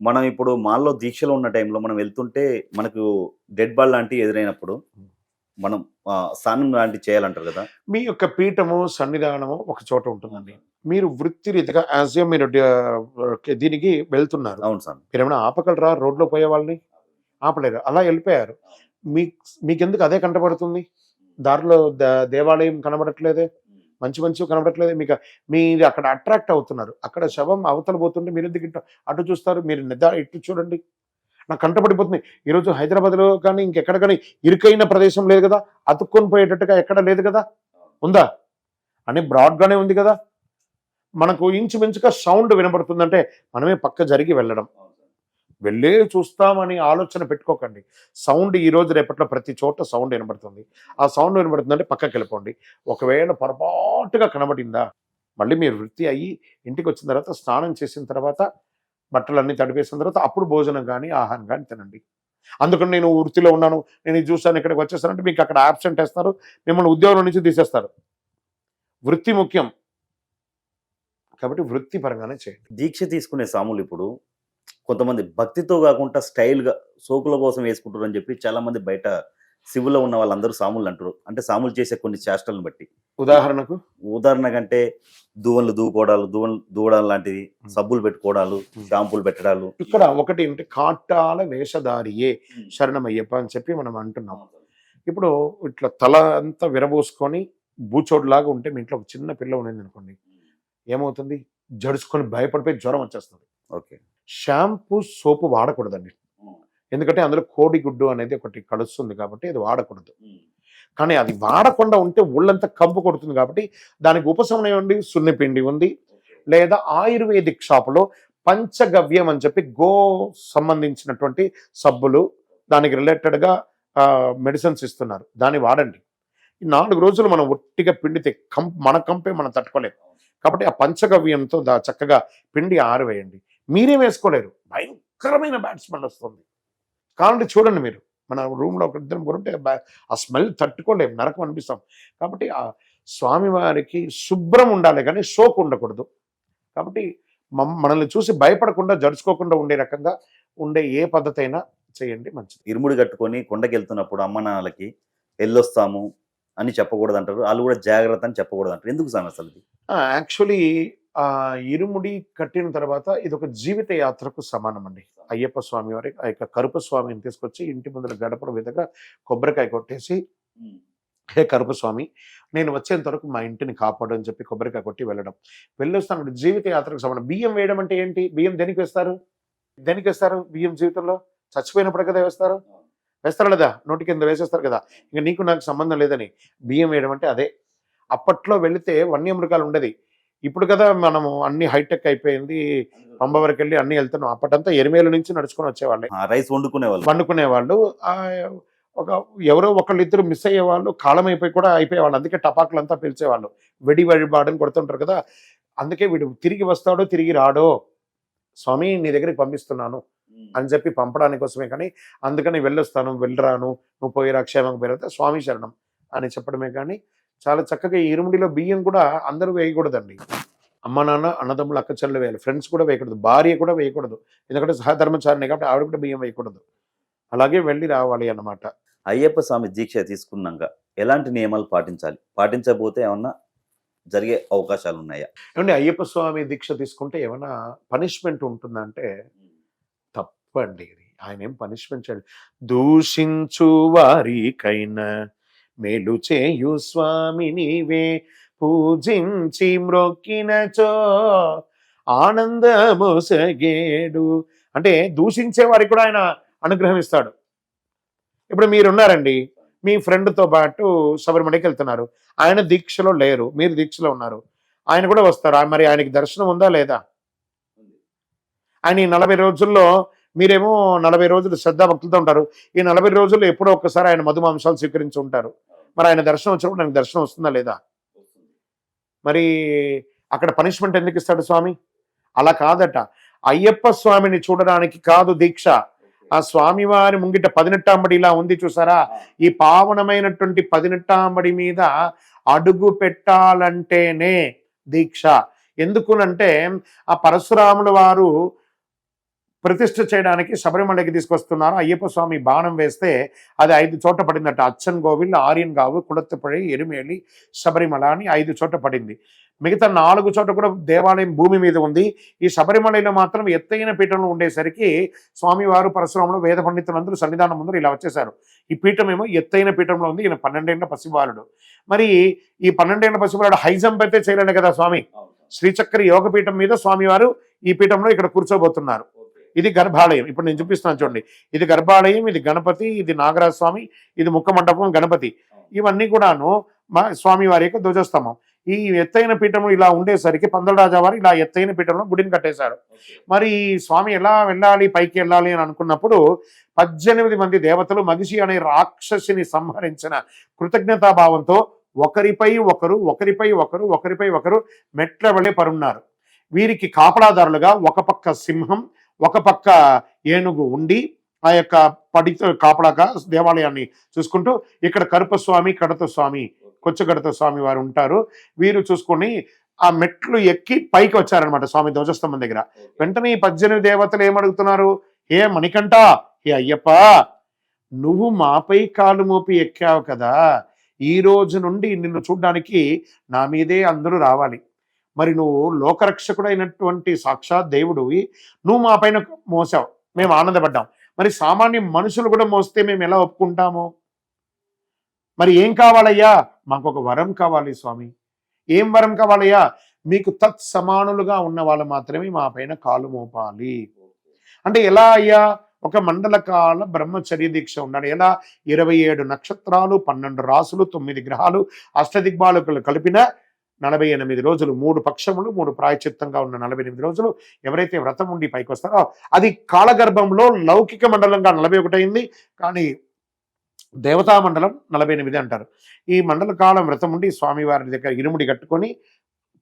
మనం ఇప్పుడు మాల్‌లో దీక్షలో ఉన్న టైంలో మనం వెళ్తుంటే మనకు డెడ్ బాల్ లాంటివి ఎదురైనప్పుడు మనం స్నానం లాంటివి చేయాలంటారు గదా! మీ యొక్క పీఠము, సన్నిధానము ఒక చోట ఉంటుందండి. మీరు వృత్తిరీతిగా యాస్ ఎ మీరు దీనికి వెళ్తున్నారు. అవును సామి. మీరేమైనా ఆపగలరా రోడ్‌లో పోయే వాళ్ళని? ఆపలేరు. అలా ఎళ్ళిపోయారు. మీకెందుకు అదే కంటపడుతుంది? దారిలో దేవాలయం కనబడట్లేదే? మంచి మంచివి కనబడట్లేదే? మీరు అక్కడ అట్రాక్ట్ అవుతున్నారు. అక్కడ శవం అవతల పోతుంటే మీరెందుకు అటు చూస్తారు? మీరు ఇటు చూడండి. నాకు కంటపడిపోతుంది. ఈరోజు హైదరాబాద్‌లో కానీ, ఇంకెక్కడ కానీ ఇరుకైన ప్రదేశం లేదు గదా! అతుక్కొని పోయేటట్టుగా ఎక్కడ లేదు గదా! ఉందా? అని బ్రాడ్‌గానే ఉంది గదా! మనకు ఇంచుమించుగా సౌండ్ వినబడుతుందంటే, మనమే పక్క జరిగి వెళ్ళడం. వెళ్ళే చూస్తామని ఆలోచన పెట్టుకోకండి. సౌండ్ ఈరోజు రేపట్లో ప్రతి చోట సౌండ్ వినబడుతుంది. ఆ సౌండ్ వినబడుతుందంటే పక్కకెళ్ళిపోండి. ఒకవేళ పొరపాటుగా కనబడిందా, మళ్ళీ మీరు వృత్తి అయ్యి ఇంటికొచ్చిన తర్వాత స్నానం చేసిన తర్వాత బట్టలన్నీ తడిపేసిన తర్వాత అప్పుడు భోజనం గానీ, ఆహారం గానీ తినండి. అందుకని నేను వృత్తిలో ఉన్నాను, నేను ఇది చూసాను, ఇక్కడికి వచ్చేసానంటే మీకు అక్కడ యాబ్సెంట్ ఏస్తారు. మిమ్మల్ని ఉద్యోగం నుంచి తీసేస్తారు. వృత్తి ముఖ్యం. కాబట్టి వృత్తి పరంగానే చేయండి. దీక్ష తీసుకునే సాములిప్పుడు కొంతమంది భక్తితో గాకుండా స్టైల్‌గా సోకుల కోసం వేసుకుంటుర్రని జెప్పి చాలామంది బయట సివులో ఉన్న వాళ్ళందరూ సాములంటరు. అంటే సాములు చేసే కొన్ని చేష్టలను బట్టి. ఉదాహరణకు ఉదాహరణకంటే దువ్వెనలు దువ్వుకోవడాలు, దువ్వడం లాంటివి, హ్మ్. సబ్బులు పెట్టుకోవడాలు, హ్మ్. షాంపూలు పెట్టడాలు. ఇక్కడ ఒకటి ఏంటి, కాటాల వేషధారియే శరణమయ్యప్ప అని చెప్పి మనం అంటున్నాం. ఇప్పుడు ఇట్లా తల అంతా విరబోసుకొని బూచోడులాగా ఉంటే మీ ఇంట్లో ఒక చిన్న పిల్ల ఉన్నదనుకోండి, ఏమవుతుంది? జడుసుకొని భయపడిపోయి జ్వరం వచ్చేస్తది. ఓకే. షాంపూ, సోపు వాడకూడదండి. ఎందుకంటే అందులో కోడిగుడ్డు అనేది ఒకటి కలుస్తుంది కాబట్టి అది వాడకూడదు. కానీ అది వాడకుండా ఉంటే ఒళ్ళంతా కంపు కొడుతుంది కాబట్టి దానికి ఉపశమనం ఏమండి? సున్నిపిండి ఉంది. లేదా ఆయుర్వేదిక్ షాపులో పంచగవ్యం అని చెప్పి సంబంధించినటువంటి సబ్బులు, దానికి రిలేటెడ్‌గా మెడిసిన్స్ ఇస్తున్నారు. దాన్ని వాడండి. ఈ 4 రోజులు మనం ఒట్టిగా పిండితే మన కంపే మనం తట్టుకోలేం. కాబట్టి ఆ పంచగవ్యంతో చక్కగా పిండి ఆరవేయండి. మీరేం వేసుకోలేరు. భయంకరమైన బ్యాడ్ స్మెల్ వస్తుంది. కావాలంటే చూడండి మీరు. మన రూమ్‌లో ఒక ఇద్దరు ముగ్గురుంటే ఆ స్మెల్ తట్టుకోలేం. నరకం అనిపిస్తాం. కాబట్టి ఆ స్వామివారికి శుభ్రం ఉండాలి గానీ సోకు ఉండకూడదు. కాబట్టి మనల్ని చూసి భయపడకుండా, జడుచుకోకుండా ఉండే రకంగా ఉండే ఏ పద్ధతైనా చేయండి మంచిది. ఇరుముడి కట్టుకొని కొండకెళ్తున్నప్పుడు అమ్మ నాన్నలకి ఎళ్ళొస్తాము అని చెప్పకూడదంటారు. ఆళ్ళు గూడా జాగ్రత్త అని చెప్పకూడదంటారు. ఎందుకు సామి అసలిది? యాక్చువల్లీ ఇరుముడి కట్టిన తర్వాత ఇదొక జీవిత యాత్రకు సమానమండి. అయ్యప్ప స్వామి వారి ఆ యొక్క కరుపస్వామిని తీసుకొచ్చి ఇంటి ముందర గడపడ మీదగా కొబ్బరికాయ కొట్టేసి, హే కరుపస్వామి, నేను వచ్చేంత వరకు మా ఇంటిని కాపాడు అని చెప్పి కొబ్బరికాయ కొట్టి వెళ్ళడం. వెళ్ళొస్తాను. జీవిత యాత్రకు సమానం. బియ్యం వేయడం అంటే ఏంటి? బియ్యం దేనికి వేస్తారు? దేనికి వేస్తారు బియ్యం జీవితంలో? చచ్చిపోయినప్పుడు కదా వేస్తారు. వేస్తారు లేదా? నోటి కింద వేసేస్తారు కదా! ఇంక నీకు నాకు సంబంధం లేదని. బియ్యం వేయడం అంటే అదే. అప్పట్లో వెళితే వన్యమృగాలు ఉండేది. ఇప్పుడు కదా మనము అన్ని హైటెక్ అయిపోయింది. పంబ వరకెళ్ళి అన్నీ ఎళ్తున్నాం. అప్పటంతా ఎరిమేల నుంచి నడుచుకొని వచ్చేవాళ్ళే. రైస్ వండుకునేవాళ్ళు. వండుకునేవాళ్ళు. ఒక ఎవరో ఒకళ్ళిద్దరు మిస్ అయ్యేవాళ్ళు. కాలమైపోయి కూడా అయిపోయేవాళ్ళు. అందుకే టపాకులంతా పేల్చేవాళ్ళు. వడిబాడని కొడుతుంటారు కదా! అందుకే వీడు తిరిగి వస్తాడో, తిరిగి రాడో, స్వామి నీ దగ్గరికి పంపిస్తున్నాను అని చెప్పి పంపడానికి కోసమే కానీ, అందుకని వెళ్ళొస్తాను, వెళ్ళిరాను, నువ్వు పోయిరా క్షేమంగా పోయిరా స్వామి శరణం అని చెప్పడమే కానీ, చాలా చక్కగా ఈ ఇరుముడిలో బియ్యం కూడా అందరూ వేయకూడదండి. అమ్మ, నాన్న, అన్నదమ్ములు, అక్క చెల్లెలు వేయాలి. ఫ్రెండ్స్ కూడా వేయకూడదు. భార్య కూడా వేయకూడదు. ఎందుకంటే సహధర్మచారిణి కాబట్టి ఆవిడ కూడా బియ్యం వేయకూడదు. అలాగే వెళ్ళి రావాలి అన్నమాట. అయ్యప్ప స్వామి దీక్ష తీసుకున్నాక ఎలాంటి నియమాలు పాటించాలి? పాటించకపోతే ఏమన్నా జరిగే అవకాశాలున్నాయా? ఏవండి, అయ్యప్ప స్వామి దీక్ష తీసుకుంటే ఏమన్నా పనిష్మెంట్ ఉంటుందంటే తప్పండి ఇది. ఆయనేం పనిష్మెంట్ చేయడు. దూషించు వారికైనా మేలు చేయు స్వామి నీవే, పూజించి మ్రొక్కినచో ఆనందమొసగేడు. అంటే దూషించే వారికి కూడా ఆయన అనుగ్రహం ఇస్తాడు. ఇప్పుడు మీరున్నారండి, మీ ఫ్రెండ్‌తో పాటు శబరిమలకి వెళ్తున్నారు. ఆయన దీక్షలో లేరు, మీరు దీక్షలో ఉన్నారు. ఆయన కూడా వస్తారు. మరి ఆయనకి దర్శనం ఉందా లేదా? ఆయన ఈ 40 రోజుల్లో మీరేమో 40 రోజులు శ్రద్ధాభక్తులతో ఉంటారు. ఈ 40 రోజుల్లో ఎప్పుడో ఒక్కసారి ఆయన మధుమాంసాలు స్వీకరించి ఉంటారు. మరి ఆయన దర్శనం వచ్చినప్పుడు ఆయనకు దర్శనం వస్తుందా లేదా? మరి అక్కడ పనిష్మెంట్ ఎందుకు ఇస్తాడు స్వామి? అలా కాదట. అయ్యప్ప స్వామిని చూడడానికి కాదు దీక్ష. ఆ స్వామివారి ముంగిట పదినెట్టాంబడి ఇలా ఉంది చూసారా? ఈ పావనమైనటువంటి పదినెట్టాంబడి మీద అడుగు పెట్టాలంటేనే దీక్ష. ఎందుకునంటే ఆ పరశురాముల వారు ప్రతిష్ఠ చేయడానికి శబరిమలకి తీసుకొస్తున్నారు. అయ్యప్ప స్వామి బాణం వేస్తే అది 5 చోట్ల పడిందట. అచ్చన్ కోవిల్, ఆర్యన్గావు, కుళత్తపడి, ఎరుమేలి, శబరిమల అని 5 చోట్ల పడింది. మిగతా 4 చోట్ల కూడా దేవాలయం భూమి మీద ఉంది. ఈ శబరిమలలో మాత్రం ఎత్తైన పీఠంలో ఉండేసరికి స్వామివారు పరశురాములు వేద పండితులందరూ సన్నిధానం ముందు ఇలా వచ్చేసారు. ఈ పీఠం ఏమో ఎత్తైన పీఠంలో ఉంది. ఈయన 12 ఏళ్ల పసిబాలుడు. మరి ఈ 12 ఏళ్ల పసిబాలుడు హై జంప్ అయితే చేయలేడు కదా స్వామి. శ్రీచక్ర యోగ పీఠం మీద స్వామివారు ఈ పీఠంలో ఇక్కడ కూర్చోబోతున్నారు. ఇది గర్భాలయం. ఇప్పుడు నేను చూపిస్తున్నాను చూడండి. ఇది గర్భాలయం, ఇది గణపతి, ఇది నాగరాజ స్వామి, ఇది ముఖ మండపం, గణపతి. ఇవన్నీ కూడాను మా స్వామివారి యొక్క ధ్వజస్తంభం. ఈ ఎత్తైన పీఠము ఇలా ఉండేసరికి పందలరాజా వారు ఇలా ఎత్తైన పీఠంలో గుడిని కట్టేశారు. మరి స్వామి ఎలా వెళ్ళాలి, పైకి వెళ్ళాలి అని అనుకున్నప్పుడు 18 మంది దేవతలు మగిషి అనే రాక్షసిని సంహరించిన కృతజ్ఞతాభావంతో ఒకరిపై ఒకరు మెట్ల వలె పరున్నారు. వీరికి కాపలాదారులుగా ఒక పక్క సింహం, ఒక పక్క ఏనుగు ఉండి ఆ యొక్క పడితో కాపలాగా దేవాలయాన్ని చూసుకుంటూ, ఇక్కడ కరుపస్వామి, కడత స్వామి, కొచ్చగడత స్వామి వారు ఉంటారు. వీరు చూసుకొని ఆ మెట్లు ఎక్కి పైకి వచ్చారనమాట స్వామి ధ్వజస్తంభం దగ్గర. వెంటనే ఈ 18 దేవతలు ఏమడుగుతున్నారు? హే మణికంఠ, హే అయ్యప్ప, నువ్వు మాపై కాలు మోపి ఎక్కావు కదా, ఈ రోజు నుండి నిన్ను చూడ్డానికి నా మీదే అందరూ రావాలి. మరి నువ్వు లోకరక్షకుడైనటువంటి సాక్షాత్ దేవుడివి, నువ్వు మా పైన మోసావు, మేము ఆనందపడ్డాం. మరి సామాన్య మనుషులు కూడా మోస్తే మేము ఎలా ఒప్పుకుంటాము? మరి ఏం కావాలయ్యా? మాకు ఒక వరం కావాలి స్వామి. ఏం వరం కావాలయ్యా? మీకు తత్సమానులుగా ఉన్న వాళ్ళు మాత్రమే మా పైన కాలు మోపాలి. అంటే ఎలా అయ్యా? ఒక మండల కాల బ్రహ్మచర్య దీక్ష ఉండాలి. ఎలా? 27 నక్షత్రాలు, 12 రాసులు, 9 గ్రహాలు, అష్టదిగ్బాలకులు కలిపిన 48 రోజులు, 3 పక్షములు, 3 ప్రాయచిత్తంగా ఉన్న 48 రోజులు ఎవరైతే వ్రతం ఉండి పైకి వస్తారో అది కాలగర్భంలో లౌకిక మండలంగా 41 అయింది. కానీ దేవతా మండలం 48 అంటారు. ఈ మండల కాలం వ్రతం ఉండి స్వామివారి దగ్గర ఇరుముడి కట్టుకొని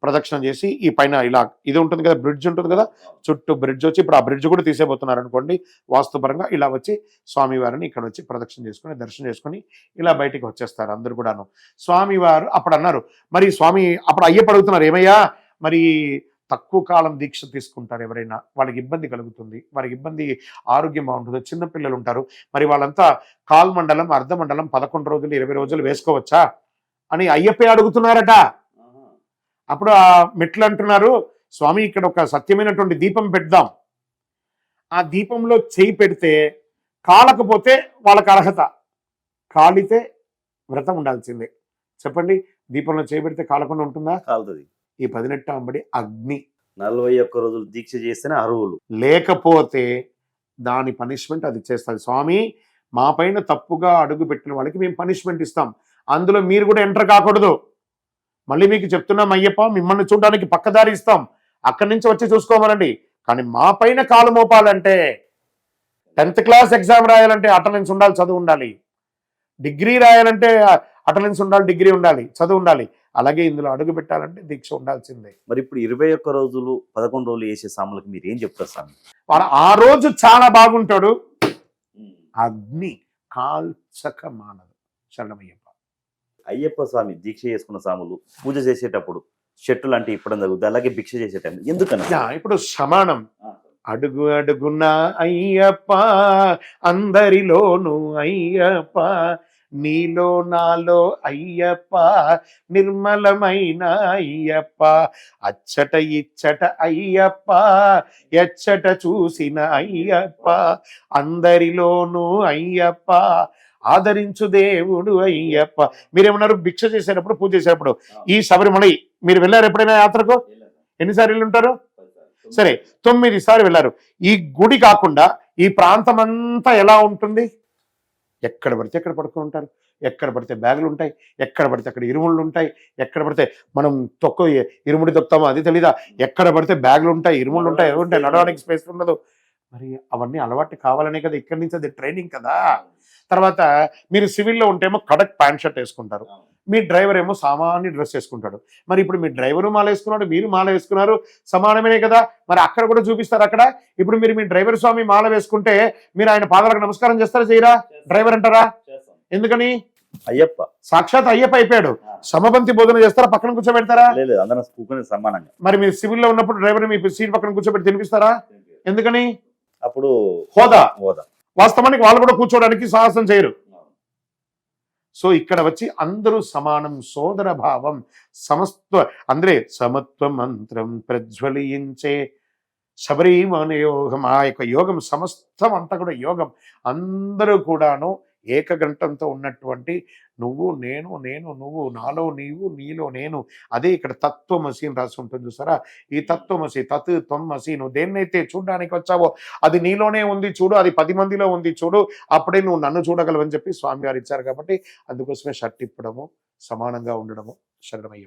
ప్రదక్షిణం చేసి ఈ పైన ఇలా ఇది ఉంటుంది కదా, బ్రిడ్జ్ ఉంటుంది కదా, చుట్టూ బ్రిడ్జ్ వచ్చి ఇప్పుడు ఆ బ్రిడ్జ్ కూడా తీసేపోతున్నారు అనుకోండి. వాస్తుపరంగా ఇలా వచ్చి స్వామివారిని ఇక్కడ వచ్చి ప్రదక్షిణ చేసుకుని దర్శనం చేసుకుని ఇలా బయటికి వచ్చేస్తారు అందరు కూడాను. స్వామివారు అప్పుడు అన్నారు, మరి స్వామి అప్పుడు అయ్యప్ప అడుగుతున్నారు, ఏమయ్యా మరి తక్కువ కాలం దీక్ష తీసుకుంటారు ఎవరైనా, వాళ్ళకి ఇబ్బంది కలుగుతుంది, వారికి ఇబ్బంది, ఆరోగ్యం బాగుంటుంది, చిన్నపిల్లలు ఉంటారు, మరి వాళ్ళంతా కాల్ మండలం, అర్ధ మండలం 11 రోజులు 20 రోజులు వేసుకోవచ్చా అని అయ్యప్పే అడుగుతున్నారట. అప్పుడు ఆ మెట్లు అంటున్నారు, స్వామి ఇక్కడ ఒక సత్యమైనటువంటి దీపం పెడదాం, ఆ దీపంలో చేయి పెడితే కాలకపోతే వాళ్ళకి అర్హత, కాలితే వ్రతం ఉండాల్సిందే. చెప్పండి, దీపంలో చేయి పెడితే కాలకుండా ఉంటుందా? కాలుతుంది. ఈ 18 అంబడి అగ్ని. 41 రోజులు దీక్ష చేస్తేనే అర్హులు, లేకపోతే దాని పనిష్మెంట్ అది చేస్తుంది. స్వామి మా పైన తప్పుగా అడుగు పెట్టిన వాళ్ళకి మేము పనిష్మెంట్ ఇస్తాం, అందులో మీరు కూడా ఎంటర్ కాకూడదు. మళ్ళీ మీకు చెప్తున్నాం అయ్యప్ప, మిమ్మల్ని చూడడానికి పక్కదారి ఇస్తాం, అక్కడి నుంచి వచ్చి చూసుకోమనండి. కానీ మా పైన కాలు మోపాలంటే 10th క్లాస్ ఎగ్జామ్ రాయాలంటే అటెండెన్స్ ఉండాలి, చదువు ఉండాలి. డిగ్రీ రాయాలంటే అటెండెన్స్ ఉండాలి, డిగ్రీ ఉండాలి, చదువు ఉండాలి. అలాగే ఇందులో అడుగు పెట్టాలంటే దీక్ష ఉండాల్సిందే. మరి ఇప్పుడు 21 రోజులు 11 రోజులు వేసే సాములకి మీరు ఏం చెప్తారు స్వామి? వాడు ఆ రోజు చాలా బాగుంటాడు, అగ్ని కాల్చక మానదు. శరణమయ్యప్ప. అయ్యప్ప స్వామి దీక్ష చేసుకున్న సాములు పూజ చేసేటప్పుడు చెట్టు లాంటి ఇప్పడం జరుగుతుంది, అలాగే భిక్ష చేసే టైం ఎందుకన్నా? ఇప్పుడు సమానం. అడుగు అడుగున అయ్యప్ప, అందరిలోను అయ్యప్ప, నీలో నాలో అయ్యప్ప, నిర్మలమైన అయ్యప్ప, అచ్చట ఇచ్చట అయ్యప్ప, ఎచ్చట చూసిన అయ్యప్ప, అందరిలోనూ అయ్యప్ప, ఆదరించు దేవుడు అయ్యప్ప. మీరేమన్నారు? భిక్ష చేసేటప్పుడు, పూజ చేసేటప్పుడు. ఈ శబరిమల మీరు వెళ్ళారు ఎప్పుడైనా యాత్రకు? ఎన్నిసార్లు వెళ్ళుంటారు? సరే, 9 సార్లు వెళ్ళారు. ఈ గుడి కాకుండా ఈ ప్రాంతం అంతా ఎలా ఉంటుంది? ఎక్కడ పడితే ఎక్కడ పడుతూ ఉంటారు, ఎక్కడ పడితే బ్యాగులు ఉంటాయి, ఎక్కడ పడితే అక్కడ ఇరుముళ్ళు ఉంటాయి, ఎక్కడ పడితే మనం ఇరుముడి తొక్కుతామో అది తెలీదా, ఎక్కడ పడితే బ్యాగులు ఉంటాయి, ఇరుముళ్ళు ఉంటాయి, ఏమి ఉంటాయి, నడవడానికి స్పేస్ ఉండదు. మరి అవన్నీ అలవాటు కావాలనే కదా, ఇక్కడి నుంచి అది ట్రైనింగ్ కదా. తర్వాత మీరు సివిల్లో ఉంటేమో కడక్ ప్యాంట్ షర్ట్ వేసుకుంటారు, మీ డ్రైవర్ ఏమో సామాన్య డ్రెస్ వేసుకుంటాడు. మరి ఇప్పుడు మీ డ్రైవరు మాల వేసుకున్నాడు, మీరు మాల వేసుకున్నారు, సమానమే కదా. మరి అక్కడ కూడా చూపిస్తారు. అక్కడ ఇప్పుడు మీరు మీ డ్రైవర్ స్వామి మాల వేసుకుంటే మీరు ఆయన పాదాలకు నమస్కారం చేస్తారా, చేయరా? డ్రైవర్ అంటారా? ఎందుకని? అయ్యప్ప సాక్షాత్ అయ్యప్ప అయిపోయాడు. సమబంతి భోజనం చేస్తారా, పక్కన కూర్చోబెడతారా? లేదు, అందరం సమానంగా. మరి మీరు సివిల్లో ఉన్నప్పుడు డ్రైవర్ మీ సీట్ పక్కన కూర్చోబెట్టి తినిపిస్తారా? ఎందుకని? అప్పుడు హోదా. హోదా. వాస్తవానికి వాళ్ళు కూడా కూర్చోవడానికి సాహసం చేయరు. సో ఇక్కడ వచ్చి అందరూ సమానం, సోదర భావం, సమస్త అందరే సమత్వ మంత్రం ప్రజ్వలించే శబరిమల యోగం. ఆ యొక్క యోగం సమస్తం అంతా కూడా యోగం. అందరూ కూడాను ఏకగంటంతో ఉన్నటువంటి నువ్వు నేను, నేను నువ్వు, నాలో నీవు, నీలో నేను. అదే ఇక్కడ తత్వమసి అని రాసి ఉంటుంది చూసారా. ఈ తత్వమసి, తత్ త్వమసి, నువ్వు దేన్నైతే చూడడానికి వచ్చావో అది నీలోనే ఉంది చూడు, అది 10 మందిలో ఉంది చూడు, అప్పుడే నువ్వు నన్ను చూడగలవని చెప్పి స్వామి గారు ఇచ్చారు. కాబట్టి అందుకోసమే షర్ట్ ఇప్పడము, సమానంగా ఉండడము. శరణమయ్య.